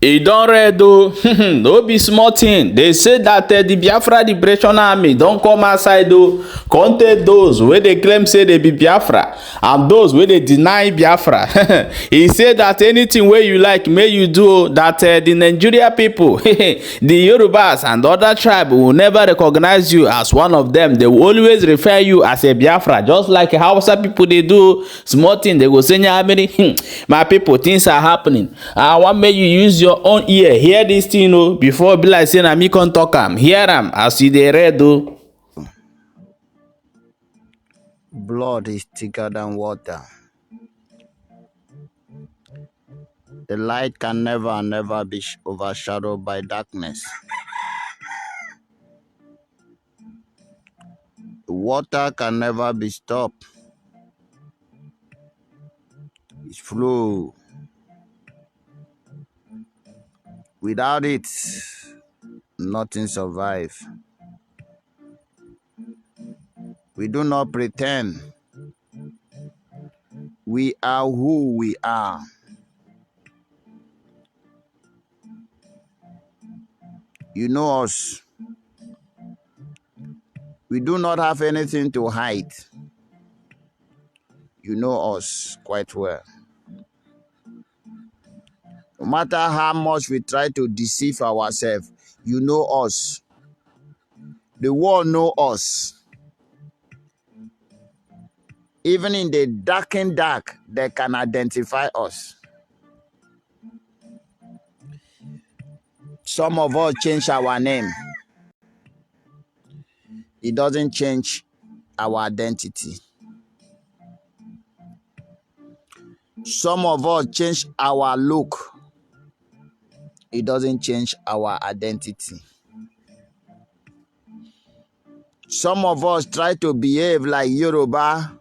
E don red o. No be small thing. They say that the Biafra Liberation Army don come outside o. Come take those wey dey claim say they be Biafra and those wey dey deny Biafra. He say that anything wey you like make you do, that the Nigeria people, the Yorubas and other tribe will never recognize you as one of them. They will always refer you as a Biafra, just like Hausa people dey do. Small thing they go say nyamiri. My people, things are happening. I want make you use your own ear hear this thing o before be like say na me come talk am. Hear am as you dey read o. Blood is thicker than water. The light can never be overshadowed by darkness. The water can never be stopped. Its flow. Without it, nothing survives. We do not pretend. We are who we are. You know us. We do not have anything to hide. You know us quite well. No matter how much we try to deceive ourselves, you know us. The world knows us. Even in the dark, they can identify us. Some of us change our name. It doesn't change our identity. Some of us change our look. It doesn't change our identity. Some of us try to behave like Yoruba.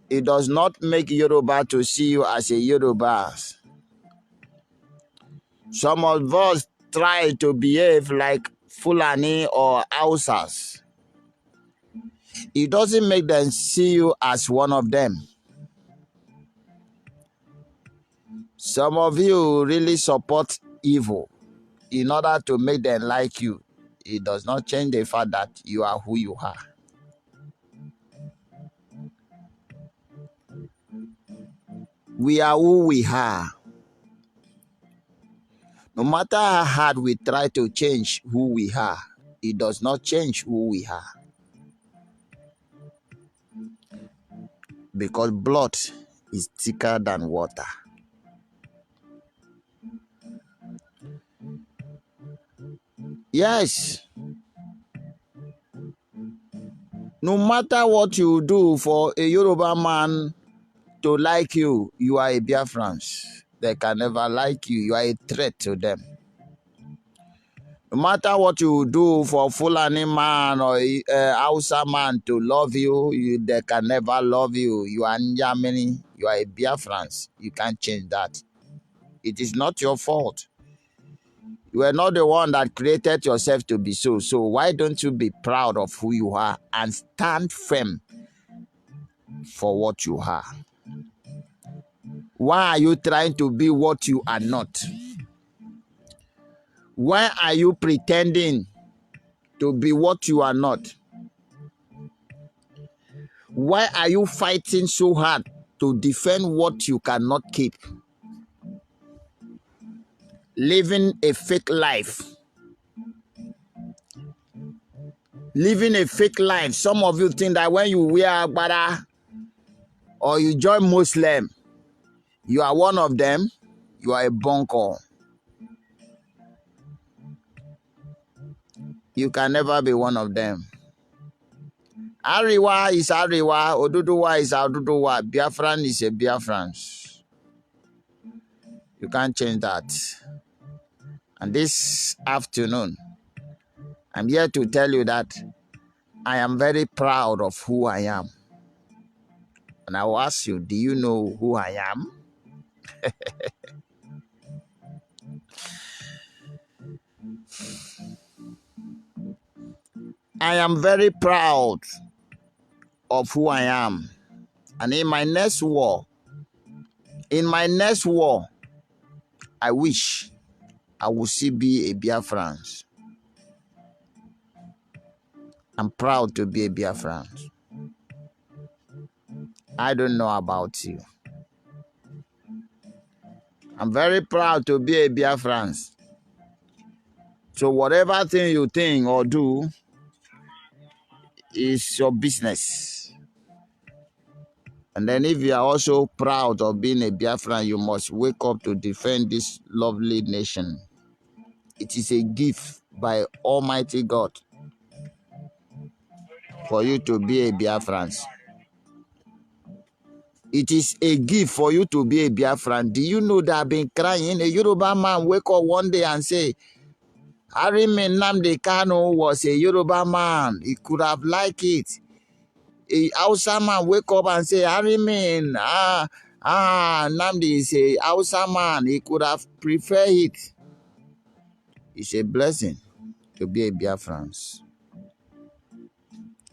It does not make Yoruba to see you as a Yoruba. Some of us try to behave like Fulani or Hausas. It doesn't make them see you as one of them. Some of you really support evil in order to make them like you. It does not change the fact that you are who you are. We are who we are. No matter how hard we try to change who we are, it does not change who we are. Because blood is thicker than water. Yes. No matter what you do for a Yoruba man to like you, you are a Biafrans. They can never like you. You are a threat to them. No matter what you do for Fulani man or Hausa man to love you, they can never love you. You are Njamini. You are a Biafrans. You can't change that. It is not your fault. You are not the one that created yourself to be so. So why don't you be proud of who you are and stand firm for what you are? Why are you trying to be what you are not? Why are you pretending to be what you are not? Why are you fighting so hard to defend what you cannot keep? Living a fake life. Living a fake life. Some of you think that when you wear agbada or you join Muslim, you are one of them. You are a bunker. You can never be one of them. Ariwa is Ariwa, Oduduwa is Oduduwa, Biafran is a Biafrans. You can't change that. And this afternoon, I'm here to tell you that I am very proud of who I am. And I will ask you, do you know who I am? I am very proud of who I am. And in my next war, I wish I would still be a Biafran. I'm proud to be a Biafran. I don't know about you. I'm very proud to be a Biafran. So whatever thing you think or do is your business. And then if you are also proud of being a Biafran, you must wake up to defend this lovely nation. It is a gift by Almighty God for you to be a Biafran. It is a gift for you to be a Biafran. Do you know that I've been crying? A Yoruba man wake up one day and say, Arimi Nnamdi Kanu was a Yoruba man. He could have liked it. A Hausa man wake up and say, Arimi, Nnamdi is a Hausa man. He could have preferred it. It's a blessing to be a Biafran.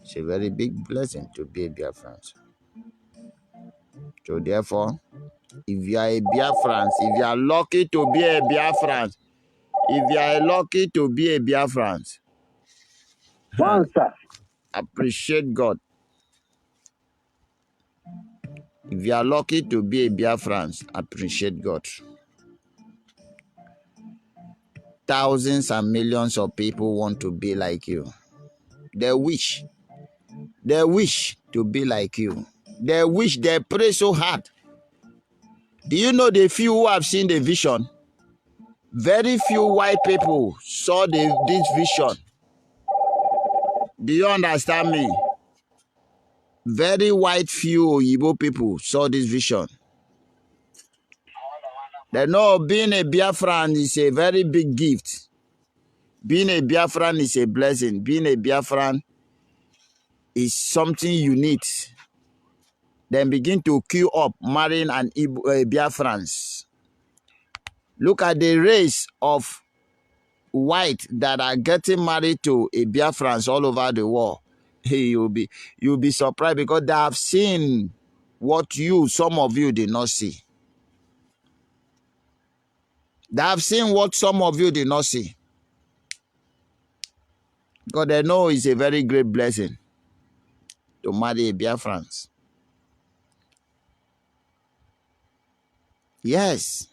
It's a very big blessing to be a Biafran. So therefore, if you are a Biafran, if you are lucky to be a Biafran, if you are lucky to be a Biafran, appreciate God. If you are lucky to be a Biafran, appreciate God. Thousands and millions of people want to be like you. They wish to be like you. They pray so hard. Do you know the few who have seen the vision? Very few white people saw this vision. Do you understand me? Very white few Igbo people saw this vision. They know being a Biafran is a very big gift. Being a Biafran is a blessing. Being a Biafran is something you need. Then begin to queue up marrying an Biafrans. Look at the race of white that are getting married to a Biafrans all over the world. Hey, you'll be surprised because they have seen what some of you did not see. They have seen what some of you did not see. Because they know it's a very great blessing to marry a Biafrans. Yes.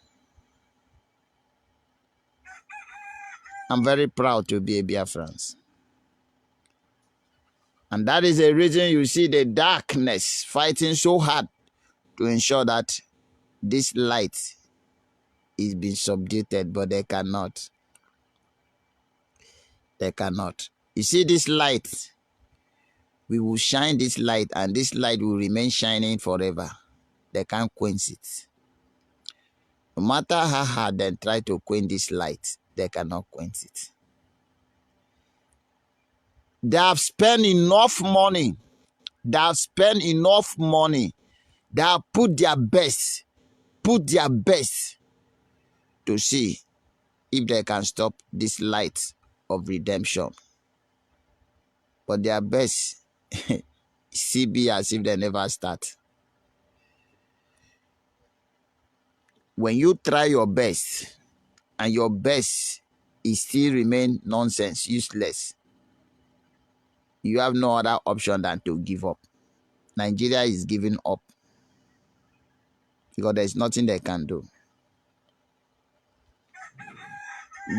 I'm very proud to be a Biafrans. And that is the reason you see the darkness fighting so hard to ensure that this light is being subdued, but they cannot. They cannot. You see this light? We will shine this light and this light will remain shining forever. They can't quench it. No matter how hard they try to quench this light, they cannot quench it. They have spent enough money. They have spent enough money. They have put their best to see if they can stop this light of redemption. But their best still be as if they never start. When you try your best and your best is still remain nonsense, useless, you have no other option than to give up. Nigeria is giving up because there is nothing they can do.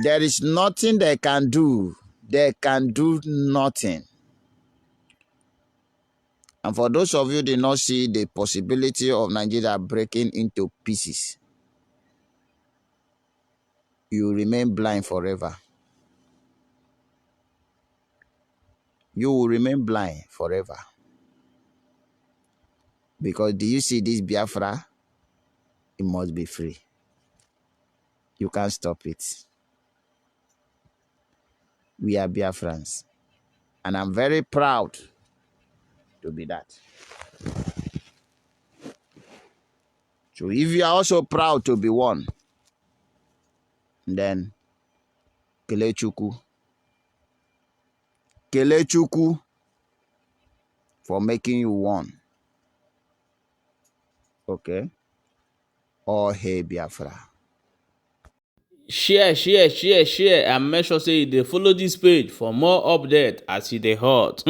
There is nothing they can do. They can do nothing. And for those of you who did not see the possibility of Nigeria breaking into pieces, you remain blind forever. You will remain blind forever. Because do you see this Biafra? It must be free. You can't stop it. We are Biafrans. And I'm very proud to be that. So if you are also proud to be one, then Kelechuku. Kelechuku for making you one. Okay? Or hey Biafra. share and make sure say you dey follow this page for more update as e dey hot.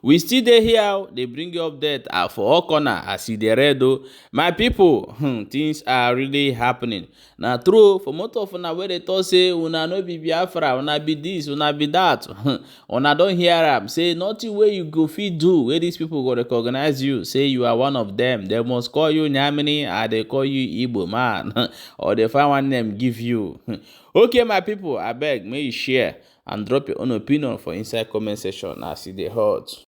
We still dey here dey bring you update for all corner as e dey red o. My people, things are really happening. Na true for most of una wey dey talk say una no be Biafra, una be this, una be that. Una don hear am say nothing wey you go fit do wey these people go recognize you say you are one of them. They must call you Nyamini and they call you Igbo man or they find one name give you. Okay, my people, abeg make you share and drop your own opinion for inside comment section as e dey hot.